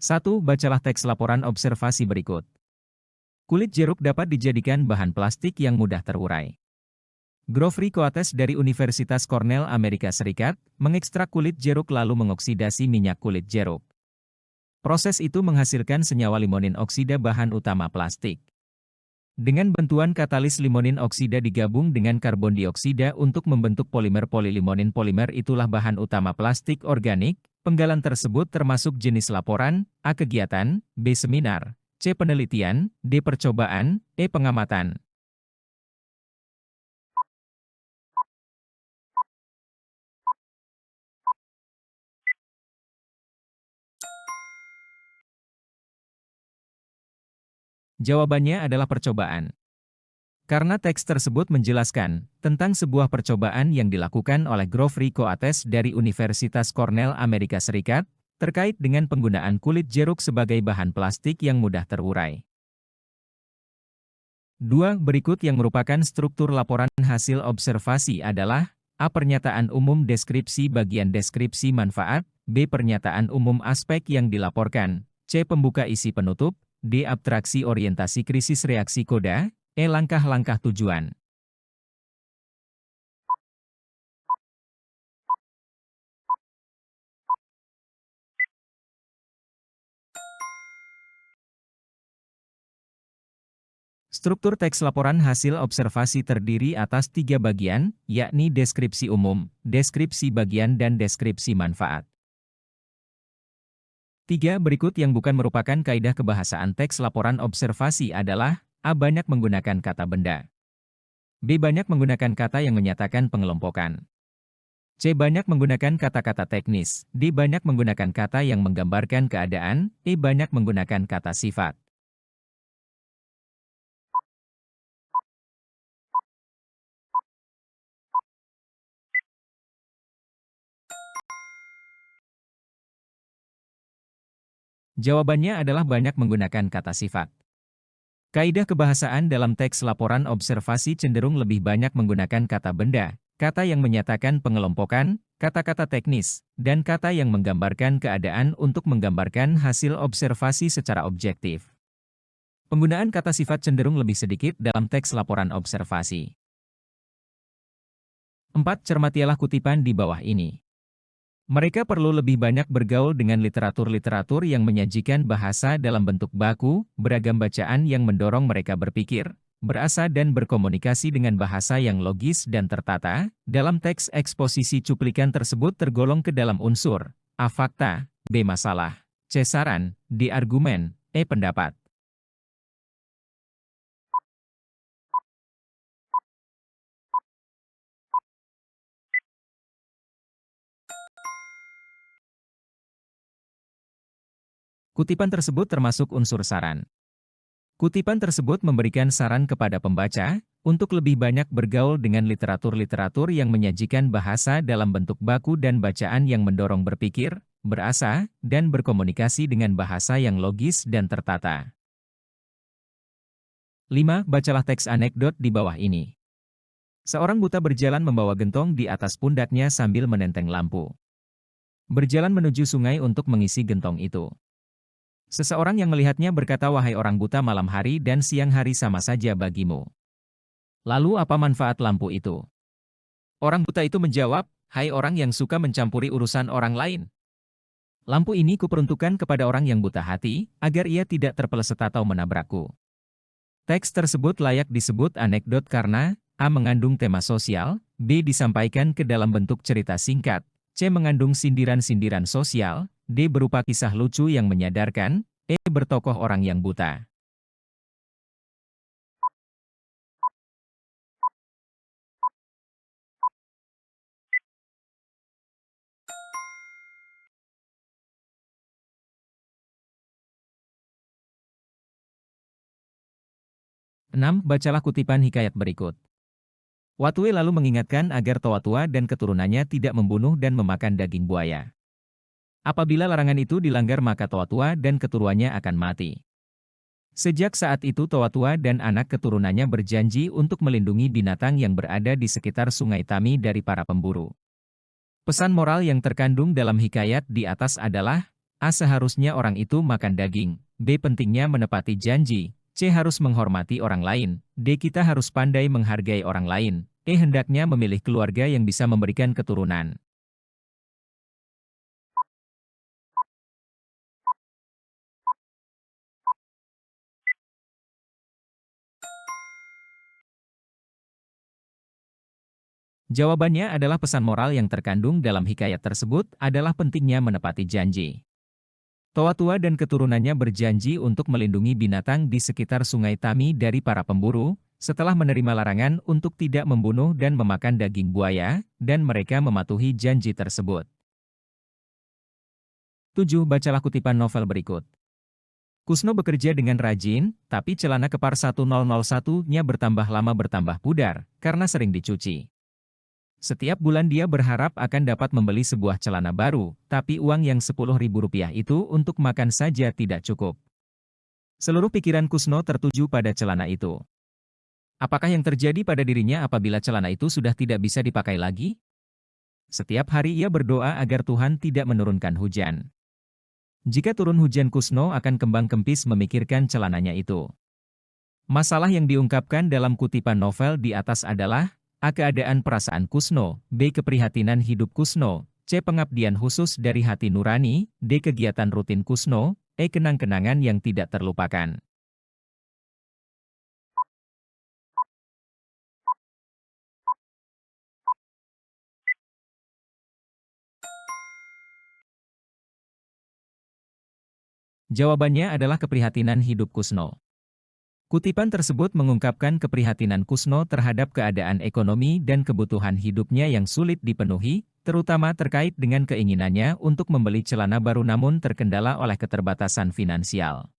1. Bacalah teks laporan observasi berikut. Kulit jeruk dapat dijadikan bahan plastik yang mudah terurai. Geoffrey Coates dari Universitas Cornell Amerika Serikat, mengekstrak kulit jeruk lalu mengoksidasi minyak kulit jeruk. Proses itu menghasilkan senyawa limonin oksida bahan utama plastik. Dengan bantuan katalis limonin oksida digabung dengan karbon dioksida untuk membentuk polimer polilimonin. Polimer itulah bahan utama plastik organik. Penggalan tersebut termasuk jenis laporan, A. Kegiatan, B. Seminar, C. Penelitian, D. Percobaan, E. Pengamatan. Jawabannya adalah percobaan. Karena teks tersebut menjelaskan tentang sebuah percobaan yang dilakukan oleh Geoffrey Coates dari Universitas Cornell Amerika Serikat, terkait dengan penggunaan kulit jeruk sebagai bahan plastik yang mudah terurai. 2. Berikut yang merupakan struktur laporan hasil observasi adalah A. Pernyataan umum deskripsi bagian deskripsi manfaat, B. Pernyataan umum aspek yang dilaporkan, C. Pembuka isi penutup, D. Abstraksi orientasi krisis reaksi koda, E. Langkah-langkah tujuan. Struktur teks laporan hasil observasi terdiri atas 3 bagian, yakni deskripsi umum, deskripsi bagian dan deskripsi manfaat. 3. Berikut yang bukan merupakan kaidah kebahasaan teks laporan observasi adalah A. Banyak menggunakan kata benda, B. Banyak menggunakan kata yang menyatakan pengelompokan, C. Banyak menggunakan kata-kata teknis, D. Banyak menggunakan kata yang menggambarkan keadaan, E. Banyak menggunakan kata sifat. Jawabannya adalah banyak menggunakan kata sifat. Kaidah kebahasaan dalam teks laporan observasi cenderung lebih banyak menggunakan kata benda, kata yang menyatakan pengelompokan, kata-kata teknis, dan kata yang menggambarkan keadaan untuk menggambarkan hasil observasi secara objektif. Penggunaan kata sifat cenderung lebih sedikit dalam teks laporan observasi. 4. Cermatilah kutipan di bawah ini. Mereka perlu lebih banyak bergaul dengan literatur-literatur yang menyajikan bahasa dalam bentuk baku, beragam bacaan yang mendorong mereka berpikir, berasa dan berkomunikasi dengan bahasa yang logis dan tertata. Dalam teks eksposisi cuplikan tersebut tergolong ke dalam unsur A. Fakta, B. Masalah, C. Saran, D. Argumen, E. Pendapat. Kutipan tersebut termasuk unsur saran. Kutipan tersebut memberikan saran kepada pembaca untuk lebih banyak bergaul dengan literatur-literatur yang menyajikan bahasa dalam bentuk baku dan bacaan yang mendorong berpikir, berasa, dan berkomunikasi dengan bahasa yang logis dan tertata. 5. Bacalah teks anekdot di bawah ini. Seorang buta berjalan membawa gentong di atas pundaknya sambil menenteng lampu. Berjalan menuju sungai untuk mengisi gentong itu. Seseorang yang melihatnya berkata, "Wahai orang buta, malam hari dan siang hari sama saja bagimu. Lalu apa manfaat lampu itu?" Orang buta itu menjawab, "Hai orang yang suka mencampuri urusan orang lain. Lampu ini kuperuntukkan kepada orang yang buta hati, agar ia tidak terpeleset atau menabrakku." Teks tersebut layak disebut anekdot karena A. Mengandung tema sosial, B. Disampaikan ke dalam bentuk cerita singkat, C. Mengandung sindiran-sindiran sosial, D. Berupa kisah lucu yang menyadarkan, E. Bertokoh orang yang buta. Enam. Bacalah kutipan hikayat berikut. Watwe lalu mengingatkan agar Towatua dan keturunannya tidak membunuh dan memakan daging buaya. Apabila larangan itu dilanggar maka Towatua dan keturunannya akan mati. Sejak saat itu Towatua dan anak keturunannya berjanji untuk melindungi binatang yang berada di sekitar Sungai Tami dari para pemburu. Pesan moral yang terkandung dalam hikayat di atas adalah, A. Seharusnya orang itu makan daging. B. Pentingnya menepati janji. C. Harus menghormati orang lain. D. Kita harus pandai menghargai orang lain. E. Hendaknya memilih keluarga yang bisa memberikan keturunan. Jawabannya adalah pesan moral yang terkandung dalam hikayat tersebut adalah pentingnya menepati janji. Toa-tua dan keturunannya berjanji untuk melindungi binatang di sekitar Sungai Tami dari para pemburu, setelah menerima larangan untuk tidak membunuh dan memakan daging buaya, dan mereka mematuhi janji tersebut. 7. Bacalah kutipan novel berikut. Kusno bekerja dengan rajin, tapi celana kepar 1001-nya bertambah lama bertambah pudar, karena sering dicuci. Setiap bulan dia berharap akan dapat membeli sebuah celana baru, tapi uang yang Rp10.000 itu untuk makan saja tidak cukup. Seluruh pikiran Kusno tertuju pada celana itu. Apakah yang terjadi pada dirinya apabila celana itu sudah tidak bisa dipakai lagi? Setiap hari ia berdoa agar Tuhan tidak menurunkan hujan. Jika turun hujan, Kusno akan kembang kempis memikirkan celananya itu. Masalah yang diungkapkan dalam kutipan novel di atas adalah A. Keadaan perasaan Kusno, B. Keprihatinan hidup Kusno, C. Pengabdian khusus dari hati nurani, D. Kegiatan rutin Kusno, E. Kenang-kenangan yang tidak terlupakan. Jawabannya adalah keprihatinan hidup Kusno. Kutipan tersebut mengungkapkan keprihatinan Kusno terhadap keadaan ekonomi dan kebutuhan hidupnya yang sulit dipenuhi, terutama terkait dengan keinginannya untuk membeli celana baru namun terkendala oleh keterbatasan finansial.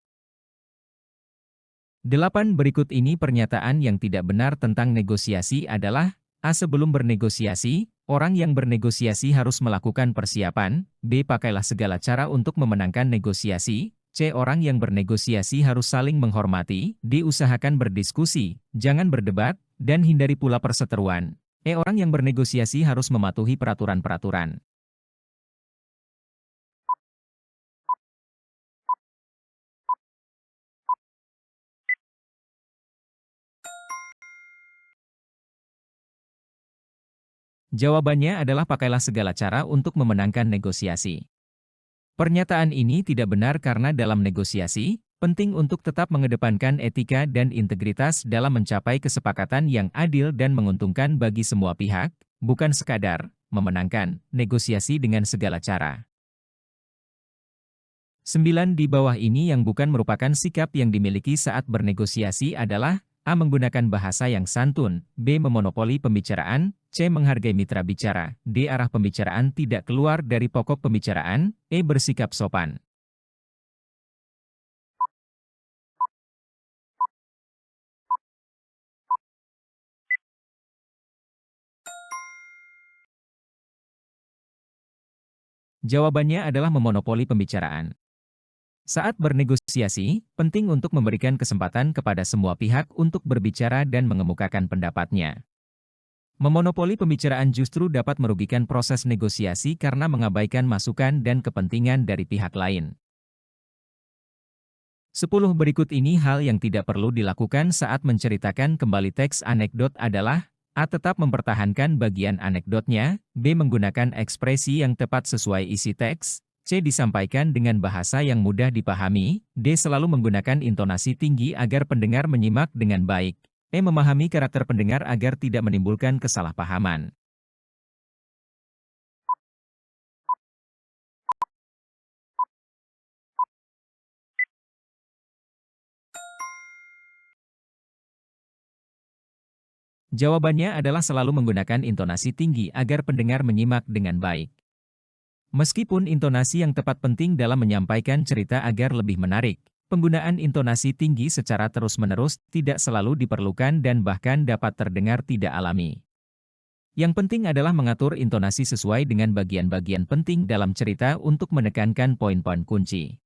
8. Berikut ini pernyataan yang tidak benar tentang negosiasi adalah A. Sebelum bernegosiasi, orang yang bernegosiasi harus melakukan persiapan. B. Pakailah segala cara untuk memenangkan negosiasi. C. Orang yang bernegosiasi harus saling menghormati. D. Usahakan berdiskusi, jangan berdebat, dan hindari pula perseteruan. E. Orang yang bernegosiasi harus mematuhi peraturan-peraturan. Jawabannya adalah pakailah segala cara untuk memenangkan negosiasi. Pernyataan ini tidak benar karena dalam negosiasi, penting untuk tetap mengedepankan etika dan integritas dalam mencapai kesepakatan yang adil dan menguntungkan bagi semua pihak, bukan sekadar memenangkan negosiasi dengan segala cara. 9. Di bawah ini yang bukan merupakan sikap yang dimiliki saat bernegosiasi adalah A. Menggunakan bahasa yang santun, B. Memonopoli pembicaraan, C. Menghargai mitra bicara, D. Arah pembicaraan tidak keluar dari pokok pembicaraan, E. Bersikap sopan. Jawabannya adalah memonopoli pembicaraan. Saat bernegosiasi, penting untuk memberikan kesempatan kepada semua pihak untuk berbicara dan mengemukakan pendapatnya. Memonopoli pembicaraan justru dapat merugikan proses negosiasi karena mengabaikan masukan dan kepentingan dari pihak lain. 10. Berikut ini hal yang tidak perlu dilakukan saat menceritakan kembali teks anekdot adalah A. Tetap mempertahankan bagian anekdotnya, B. Menggunakan ekspresi yang tepat sesuai isi teks, C. Disampaikan dengan bahasa yang mudah dipahami, D. Selalu menggunakan intonasi tinggi agar pendengar menyimak dengan baik, E. Memahami karakter pendengar agar tidak menimbulkan kesalahpahaman. Jawabannya adalah selalu menggunakan intonasi tinggi agar pendengar menyimak dengan baik. Meskipun intonasi yang tepat penting dalam menyampaikan cerita agar lebih menarik, penggunaan intonasi tinggi secara terus-menerus tidak selalu diperlukan dan bahkan dapat terdengar tidak alami. Yang penting adalah mengatur intonasi sesuai dengan bagian-bagian penting dalam cerita untuk menekankan poin-poin kunci.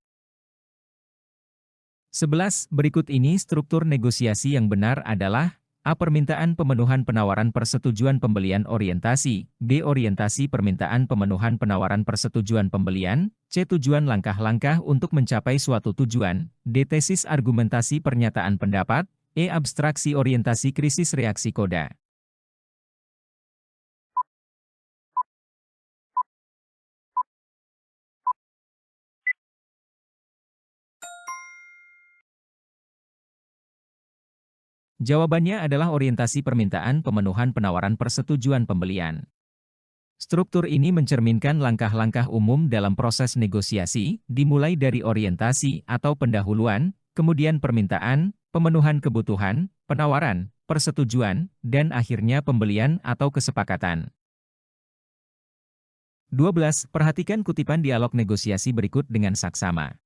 11. Berikut ini struktur negosiasi yang benar adalah A. Permintaan pemenuhan penawaran persetujuan pembelian orientasi. B. Orientasi permintaan pemenuhan penawaran persetujuan pembelian. C. Tujuan langkah-langkah untuk mencapai suatu tujuan. D. Tesis argumentasi pernyataan pendapat. E. Abstraksi orientasi krisis reaksi koda. Jawabannya adalah orientasi permintaan pemenuhan penawaran persetujuan pembelian. Struktur ini mencerminkan langkah-langkah umum dalam proses negosiasi, dimulai dari orientasi atau pendahuluan, kemudian permintaan, pemenuhan kebutuhan, penawaran, persetujuan, dan akhirnya pembelian atau kesepakatan. 12. Perhatikan kutipan dialog negosiasi berikut dengan saksama.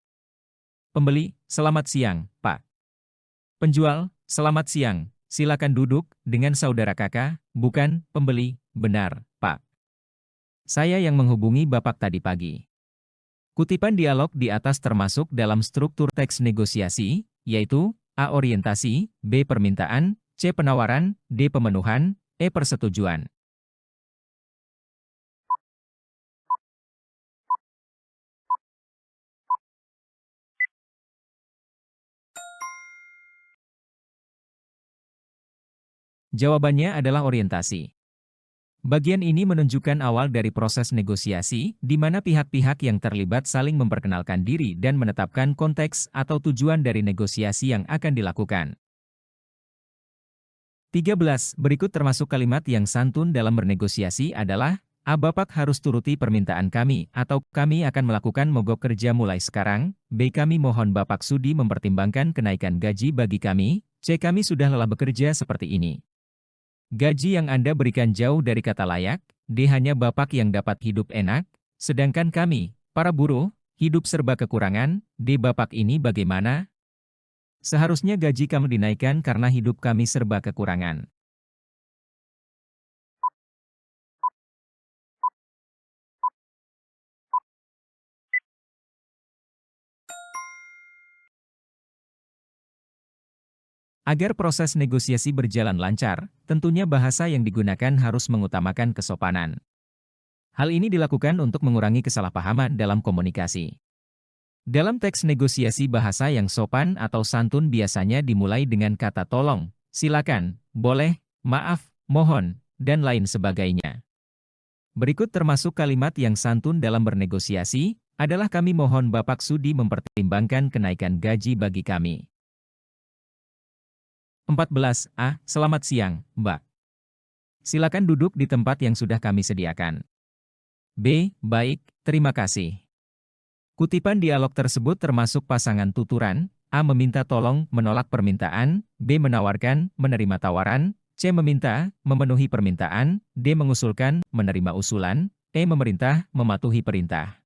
Pembeli, selamat siang, Pak. Penjual, selamat siang, silakan duduk, dengan saudara kakak, bukan, pembeli, benar, Pak. Saya yang menghubungi Bapak tadi pagi. Kutipan dialog di atas termasuk dalam struktur teks negosiasi, yaitu A. Orientasi, B. Permintaan, C. Penawaran, D. Pemenuhan, E. Persetujuan. Jawabannya adalah orientasi. Bagian ini menunjukkan awal dari proses negosiasi, di mana pihak-pihak yang terlibat saling memperkenalkan diri dan menetapkan konteks atau tujuan dari negosiasi yang akan dilakukan. 13. Berikut termasuk kalimat yang santun dalam bernegosiasi adalah, A. Bapak harus turuti permintaan kami, atau kami akan melakukan mogok kerja mulai sekarang. B. Kami mohon Bapak sudi mempertimbangkan kenaikan gaji bagi kami. C. Kami sudah lelah bekerja seperti ini. Gaji yang Anda berikan jauh dari kata layak. D. Hanya Bapak yang dapat hidup enak, sedangkan kami, para buruh, hidup serba kekurangan. D. Bapak ini bagaimana? Seharusnya gaji kami dinaikkan karena hidup kami serba kekurangan. Agar proses negosiasi berjalan lancar, tentunya bahasa yang digunakan harus mengutamakan kesopanan. Hal ini dilakukan untuk mengurangi kesalahpahaman dalam komunikasi. Dalam teks negosiasi, bahasa yang sopan atau santun biasanya dimulai dengan kata tolong, silakan, boleh, maaf, mohon, dan lain sebagainya. Berikut termasuk kalimat yang santun dalam bernegosiasi, adalah kami mohon Bapak sudi mempertimbangkan kenaikan gaji bagi kami. 14. A. Selamat siang, Mbak. Silakan duduk di tempat yang sudah kami sediakan. B. Baik, terima kasih. Kutipan dialog tersebut termasuk pasangan tuturan. A. Meminta tolong, menolak permintaan. B. Menawarkan, menerima tawaran. C. Meminta, memenuhi permintaan. D. Mengusulkan, menerima usulan. E. Memerintah, mematuhi perintah.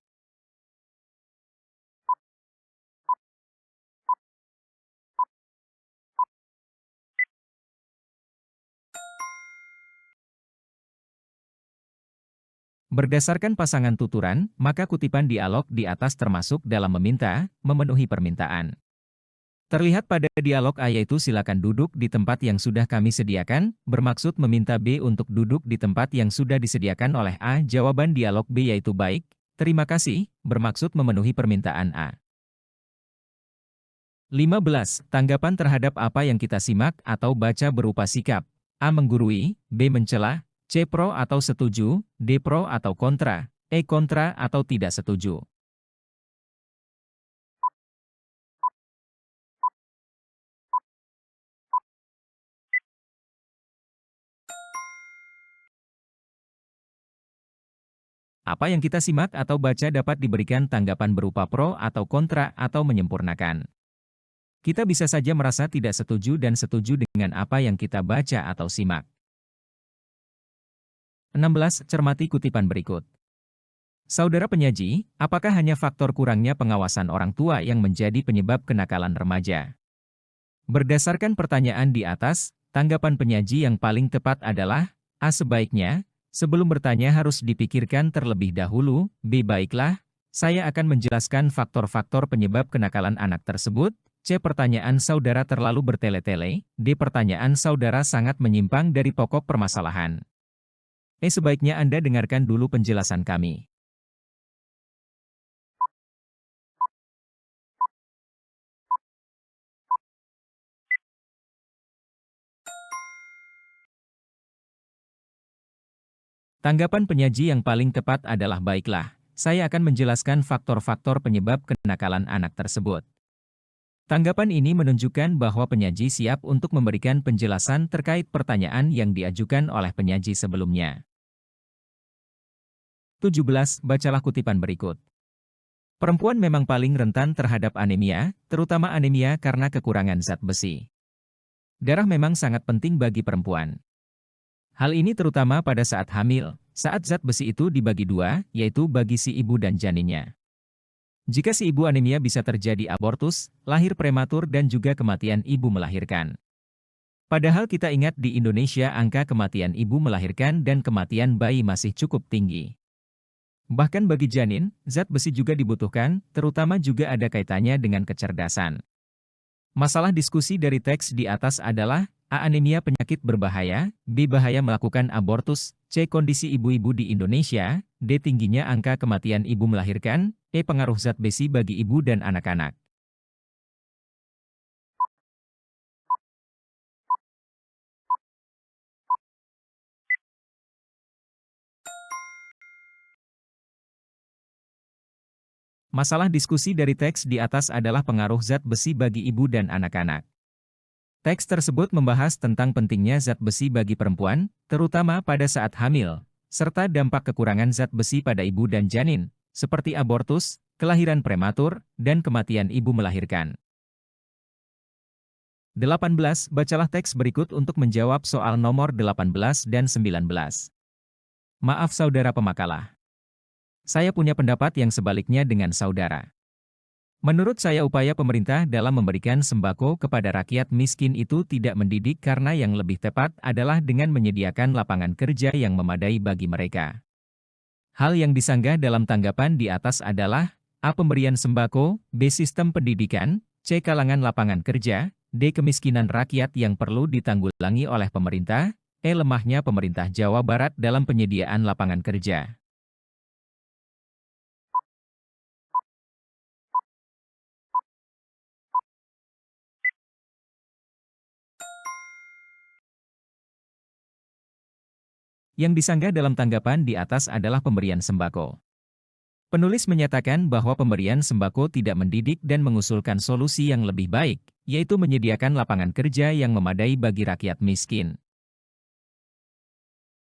Berdasarkan pasangan tuturan, maka kutipan dialog di atas termasuk dalam meminta, memenuhi permintaan. Terlihat pada dialog A yaitu silakan duduk di tempat yang sudah kami sediakan, bermaksud meminta B untuk duduk di tempat yang sudah disediakan oleh A. Jawaban dialog B yaitu baik, terima kasih, bermaksud memenuhi permintaan A. 15. Tanggapan terhadap apa yang kita simak atau baca berupa sikap. A. Menggurui, B. Mencela, C. Pro atau setuju, D. Pro atau kontra, E. Kontra atau tidak setuju. Apa yang kita simak atau baca dapat diberikan tanggapan berupa pro atau kontra atau menyempurnakan. Kita bisa saja merasa tidak setuju dan setuju dengan apa yang kita baca atau simak. 16. Cermati kutipan berikut. Saudara penyaji, apakah hanya faktor kurangnya pengawasan orang tua yang menjadi penyebab kenakalan remaja? Berdasarkan pertanyaan di atas, tanggapan penyaji yang paling tepat adalah A. Sebaiknya, sebelum bertanya harus dipikirkan terlebih dahulu. B. Baiklah, saya akan menjelaskan faktor-faktor penyebab kenakalan anak tersebut. C. Pertanyaan saudara terlalu bertele-tele. D. Pertanyaan saudara sangat menyimpang dari pokok permasalahan. Sebaiknya Anda dengarkan dulu penjelasan kami. Tanggapan penyaji yang paling tepat adalah baiklah, saya akan menjelaskan faktor-faktor penyebab kenakalan anak tersebut. Tanggapan ini menunjukkan bahwa penyaji siap untuk memberikan penjelasan terkait pertanyaan yang diajukan oleh penyaji sebelumnya. 17. Bacalah kutipan berikut. Perempuan memang paling rentan terhadap anemia, terutama anemia karena kekurangan zat besi. Darah memang sangat penting bagi perempuan. Hal ini terutama pada saat hamil, saat zat besi itu dibagi dua, yaitu bagi si ibu dan janinnya. Jika si ibu anemia bisa terjadi abortus, lahir prematur dan juga kematian ibu melahirkan. Padahal kita ingat di Indonesia angka kematian ibu melahirkan dan kematian bayi masih cukup tinggi. Bahkan bagi janin, zat besi juga dibutuhkan, terutama juga ada kaitannya dengan kecerdasan. Masalah diskusi dari teks di atas adalah A. Anemia penyakit berbahaya, B. Bahaya melakukan abortus, C. Kondisi ibu-ibu di Indonesia, D. Tingginya angka kematian ibu melahirkan, E. Pengaruh zat besi bagi ibu dan anak-anak. Masalah diskusi dari teks di atas adalah pengaruh zat besi bagi ibu dan anak-anak. Teks tersebut membahas tentang pentingnya zat besi bagi perempuan, terutama pada saat hamil, serta dampak kekurangan zat besi pada ibu dan janin, seperti abortus, kelahiran prematur, dan kematian ibu melahirkan. 18. Bacalah teks berikut untuk menjawab soal nomor 18 dan 19. Maaf saudara pemakalah. Saya punya pendapat yang sebaliknya dengan saudara. Menurut saya upaya pemerintah dalam memberikan sembako kepada rakyat miskin itu tidak mendidik karena yang lebih tepat adalah dengan menyediakan lapangan kerja yang memadai bagi mereka. Hal yang disanggah dalam tanggapan di atas adalah A. Pemberian sembako, B. Sistem pendidikan, C. Kalangan lapangan kerja, D. Kemiskinan rakyat yang perlu ditanggulangi oleh pemerintah, E. Lemahnya pemerintah Jawa Barat dalam penyediaan lapangan kerja. Yang disanggah dalam tanggapan di atas adalah pemberian sembako. Penulis menyatakan bahwa pemberian sembako tidak mendidik dan mengusulkan solusi yang lebih baik, yaitu menyediakan lapangan kerja yang memadai bagi rakyat miskin.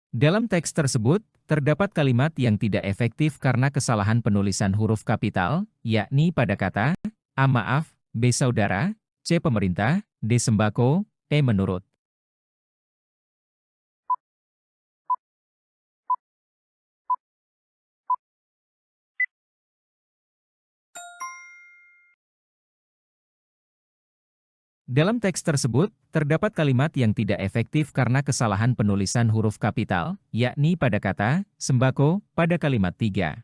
Dalam teks tersebut, terdapat kalimat yang tidak efektif karena kesalahan penulisan huruf kapital, yakni pada kata A. Maaf, B. Saudara, C. Pemerintah, D. Sembako, E. Menurut. Dalam teks tersebut, terdapat kalimat yang tidak efektif karena kesalahan penulisan huruf kapital, yakni pada kata sembako pada kalimat 3.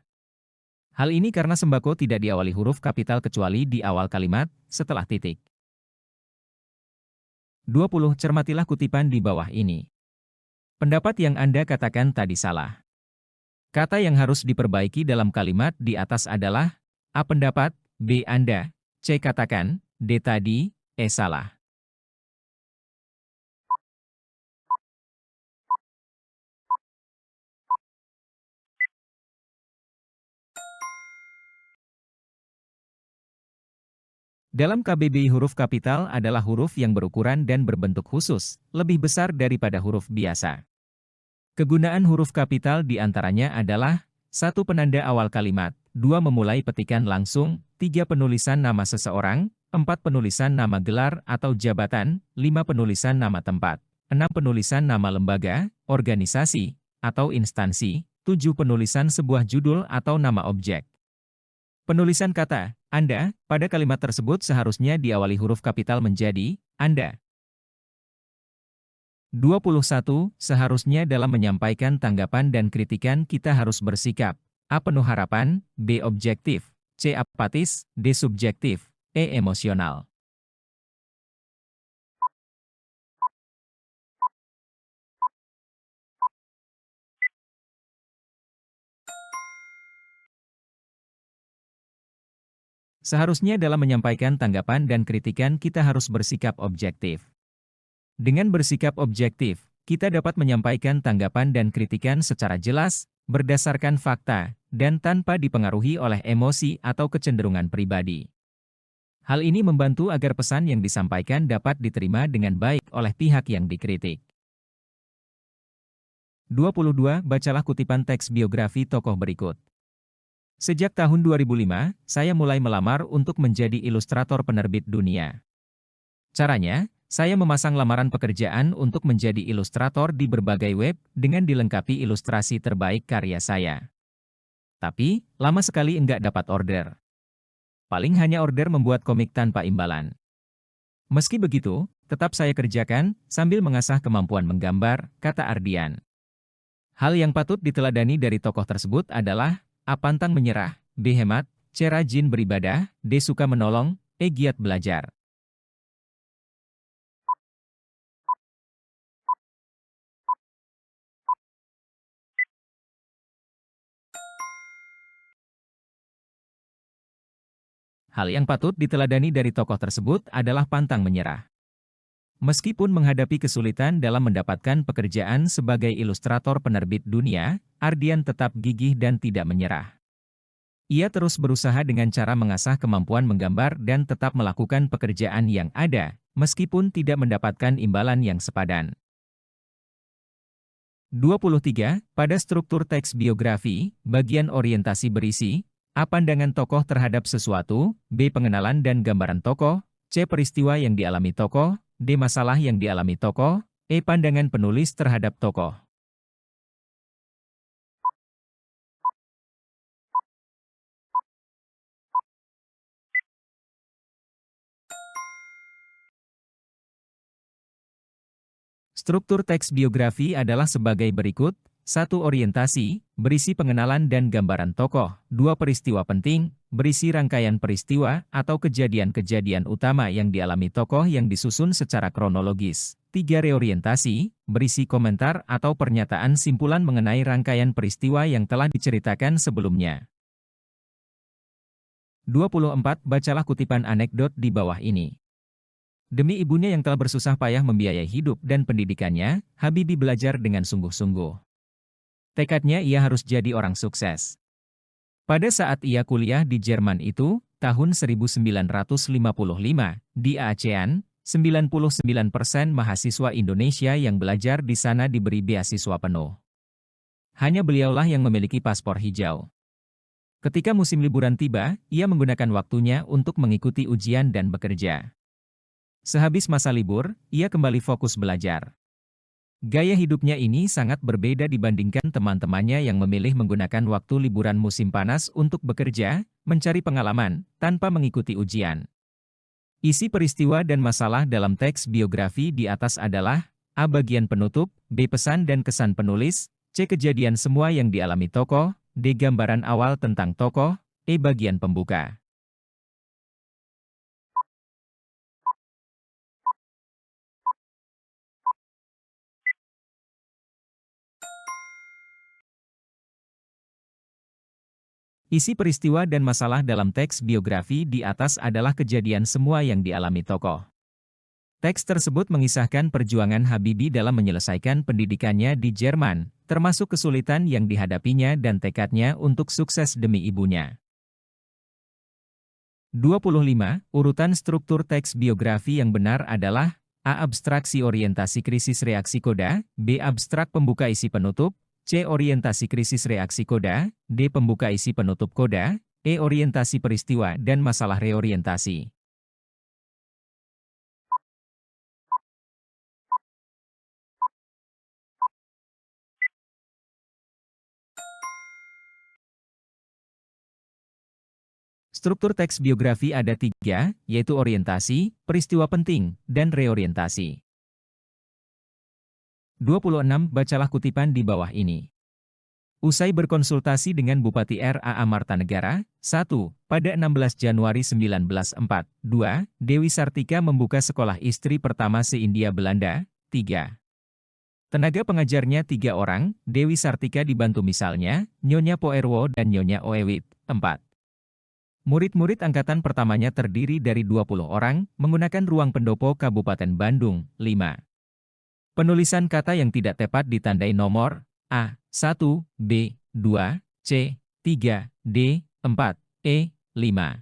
Hal ini karena sembako tidak diawali huruf kapital kecuali di awal kalimat, setelah titik. 20. Cermatilah kutipan di bawah ini. Pendapat yang Anda katakan tadi salah. Kata yang harus diperbaiki dalam kalimat di atas adalah A. Pendapat, B. Anda, C. Katakan, D. Tadi, E. Salah. Dalam KBBI huruf kapital adalah huruf yang berukuran dan berbentuk khusus, lebih besar daripada huruf biasa. Kegunaan huruf kapital di antaranya adalah 1. Penanda awal kalimat, 2. Memulai petikan langsung, 3. Penulisan nama seseorang, 4. Penulisan nama gelar atau jabatan, 5. Penulisan nama tempat, 6. Penulisan nama lembaga, organisasi, atau instansi, 7. Penulisan sebuah judul atau nama objek. Penulisan kata Anda pada kalimat tersebut seharusnya diawali huruf kapital menjadi Anda. 21. Seharusnya dalam menyampaikan tanggapan dan kritikan kita harus bersikap A. Penuh harapan, B. Objektif, C. Apatis, D. Subjektif, E. Emosional. Seharusnya dalam menyampaikan tanggapan dan kritikan kita harus bersikap objektif. Dengan bersikap objektif, kita dapat menyampaikan tanggapan dan kritikan secara jelas, berdasarkan fakta, dan tanpa dipengaruhi oleh emosi atau kecenderungan pribadi. Hal ini membantu agar pesan yang disampaikan dapat diterima dengan baik oleh pihak yang dikritik. 22. Bacalah kutipan teks biografi tokoh berikut. Sejak tahun 2005, saya mulai melamar untuk menjadi ilustrator penerbit dunia. Caranya, saya memasang lamaran pekerjaan untuk menjadi ilustrator di berbagai web dengan dilengkapi ilustrasi terbaik karya saya. Tapi, lama sekali enggak dapat order. Paling hanya order membuat komik tanpa imbalan. Meski begitu, tetap saya kerjakan sambil mengasah kemampuan menggambar, kata Ardian. Hal yang patut diteladani dari tokoh tersebut adalah A. Pantang menyerah, B. Hemat, C. Rajin beribadah, D. Suka menolong, E. Giat belajar. Hal yang patut diteladani dari tokoh tersebut adalah pantang menyerah. Meskipun menghadapi kesulitan dalam mendapatkan pekerjaan sebagai ilustrator penerbit dunia, Ardian tetap gigih dan tidak menyerah. Ia terus berusaha dengan cara mengasah kemampuan menggambar dan tetap melakukan pekerjaan yang ada, meskipun tidak mendapatkan imbalan yang sepadan. 23. Pada struktur teks biografi, bagian orientasi berisi A. Pandangan tokoh terhadap sesuatu, B. Pengenalan dan gambaran tokoh, C. Peristiwa yang dialami tokoh, D. Masalah yang dialami tokoh, E. Pandangan penulis terhadap tokoh. Struktur teks biografi adalah sebagai berikut. 1. Orientasi, berisi pengenalan dan gambaran tokoh. 2. Peristiwa penting, berisi rangkaian peristiwa atau kejadian-kejadian utama yang dialami tokoh yang disusun secara kronologis. 3. Reorientasi, berisi komentar atau pernyataan simpulan mengenai rangkaian peristiwa yang telah diceritakan sebelumnya. 24. Bacalah kutipan anekdot di bawah ini. Demi ibunya yang telah bersusah payah membiayai hidup dan pendidikannya, Habibie belajar dengan sungguh-sungguh. Tekadnya ia harus jadi orang sukses. Pada saat ia kuliah di Jerman itu, tahun 1955, di ASEAN, 99% mahasiswa Indonesia yang belajar di sana diberi beasiswa penuh. Hanya beliaulah yang memiliki paspor hijau. Ketika musim liburan tiba, ia menggunakan waktunya untuk mengikuti ujian dan bekerja. Sehabis masa libur, ia kembali fokus belajar. Gaya hidupnya ini sangat berbeda dibandingkan teman-temannya yang memilih menggunakan waktu liburan musim panas untuk bekerja, mencari pengalaman, tanpa mengikuti ujian. Isi peristiwa dan masalah dalam teks biografi di atas adalah A. Bagian penutup, B. Pesan dan kesan penulis, C. Kejadian semua yang dialami tokoh, D. Gambaran awal tentang tokoh, E. Bagian pembuka. Isi peristiwa dan masalah dalam teks biografi di atas adalah kejadian semua yang dialami tokoh. Teks tersebut mengisahkan perjuangan Habibie dalam menyelesaikan pendidikannya di Jerman, termasuk kesulitan yang dihadapinya dan tekadnya untuk sukses demi ibunya. 25. Urutan struktur teks biografi yang benar adalah A. Abstraksi orientasi krisis reaksi koda, B. Abstrak pembuka isi penutup, C. Orientasi krisis reaksi koda, D. Pembuka isi penutup koda, E. Orientasi peristiwa dan masalah reorientasi. Struktur teks biografi ada 3, yaitu orientasi, peristiwa penting, dan reorientasi. 26. Bacalah kutipan di bawah ini. Usai berkonsultasi dengan Bupati R.A. Martanegara, 1. Pada 16 Januari 1904, 2. Dewi Sartika membuka sekolah istri pertama se-India Belanda, 3. Tenaga pengajarnya 3 orang, Dewi Sartika dibantu misalnya, Nyonya Poerwo dan Nyonya Oewit, 4. Murid-murid angkatan pertamanya terdiri dari 20 orang, menggunakan ruang pendopo Kabupaten Bandung, 5. Penulisan kata yang tidak tepat ditandai nomor A, 1, B, 2, C, 3, D, 4, E, 5.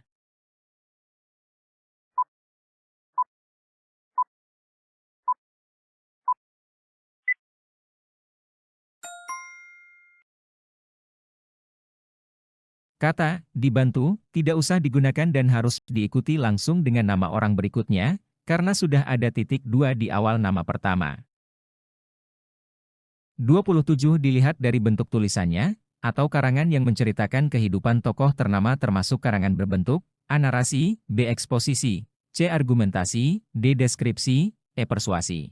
Kata dibantu tidak usah digunakan dan harus diikuti langsung dengan nama orang berikutnya, karena sudah ada titik 2 di awal nama pertama. 27 dilihat dari bentuk tulisannya, atau karangan yang menceritakan kehidupan tokoh ternama termasuk karangan berbentuk A. Narasi, B. Eksposisi, C. Argumentasi, D. Deskripsi, E. Persuasi.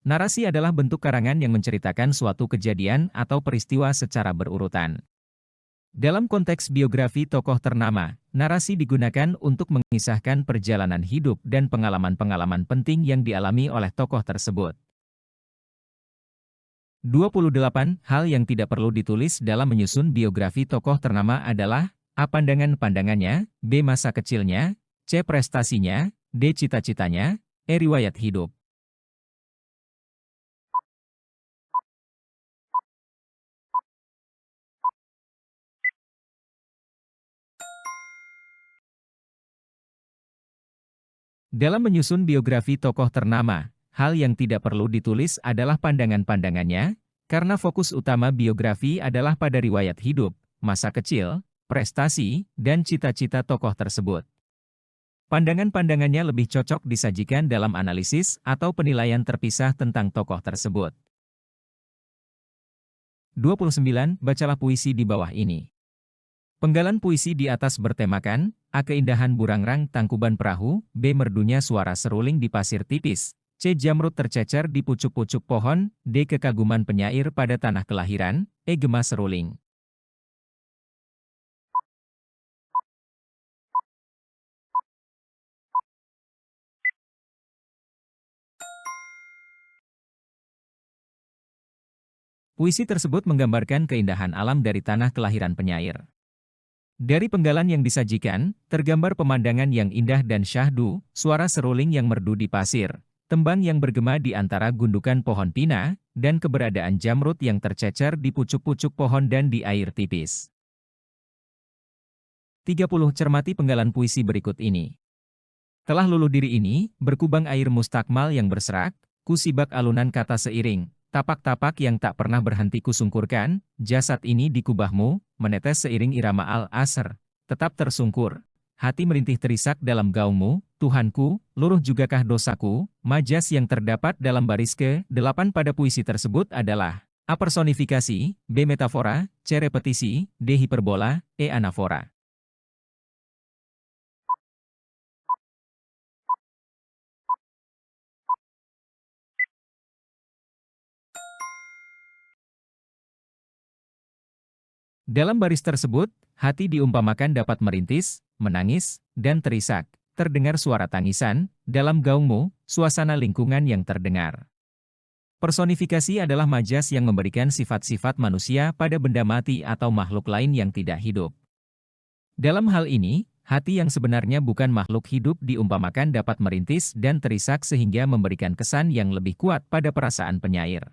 Narasi adalah bentuk karangan yang menceritakan suatu kejadian atau peristiwa secara berurutan. Dalam konteks biografi tokoh ternama, narasi digunakan untuk mengisahkan perjalanan hidup dan pengalaman-pengalaman penting yang dialami oleh tokoh tersebut. 28 hal yang tidak perlu ditulis dalam menyusun biografi tokoh ternama adalah A. Pandangan-pandangannya, B. Masa kecilnya, C. Prestasinya, D. Cita-citanya, E. Riwayat hidup. Dalam menyusun biografi tokoh ternama, hal yang tidak perlu ditulis adalah pandangan-pandangannya, karena fokus utama biografi adalah pada riwayat hidup, masa kecil, prestasi, dan cita-cita tokoh tersebut. Pandangan-pandangannya lebih cocok disajikan dalam analisis atau penilaian terpisah tentang tokoh tersebut. 29. Bacalah puisi di bawah ini. Penggalan puisi di atas bertemakan, A. Keindahan burangrang tangkuban perahu, B. Merdunya suara seruling di pasir tipis, C. Jamrut tercecer di pucuk-pucuk pohon, D. Kekaguman penyair pada tanah kelahiran, E. Gema seruling. Puisi tersebut menggambarkan keindahan alam dari tanah kelahiran penyair. Dari penggalan yang disajikan, tergambar pemandangan yang indah dan syahdu, suara seruling yang merdu di pasir, tembang yang bergema di antara gundukan pohon pina, dan keberadaan jamrut yang tercecer di pucuk-pucuk pohon dan di air tipis. 30. Cermati penggalan puisi berikut ini. Telah luluh diri ini, berkubang air mustakmal yang berserak, kusibak alunan kata seiring, tapak-tapak yang tak pernah berhenti kusungkurkan, jasad ini di kubahmu, menetes seiring irama al-asr, tetap tersungkur. Hati merintih terisak dalam gaungmu, Tuhanku, luruh jugakah dosaku, majas yang terdapat dalam baris ke-8 pada puisi tersebut adalah A. Personifikasi, B. Metafora, C. Repetisi, D. Hiperbola, E. Anafora. Dalam baris tersebut, hati diumpamakan dapat merintis, menangis, dan terisak. Terdengar suara tangisan, dalam gaungmu, suasana lingkungan yang terdengar. Personifikasi adalah majas yang memberikan sifat-sifat manusia pada benda mati atau makhluk lain yang tidak hidup. Dalam hal ini, hati yang sebenarnya bukan makhluk hidup diumpamakan dapat merintis dan terisak sehingga memberikan kesan yang lebih kuat pada perasaan penyair.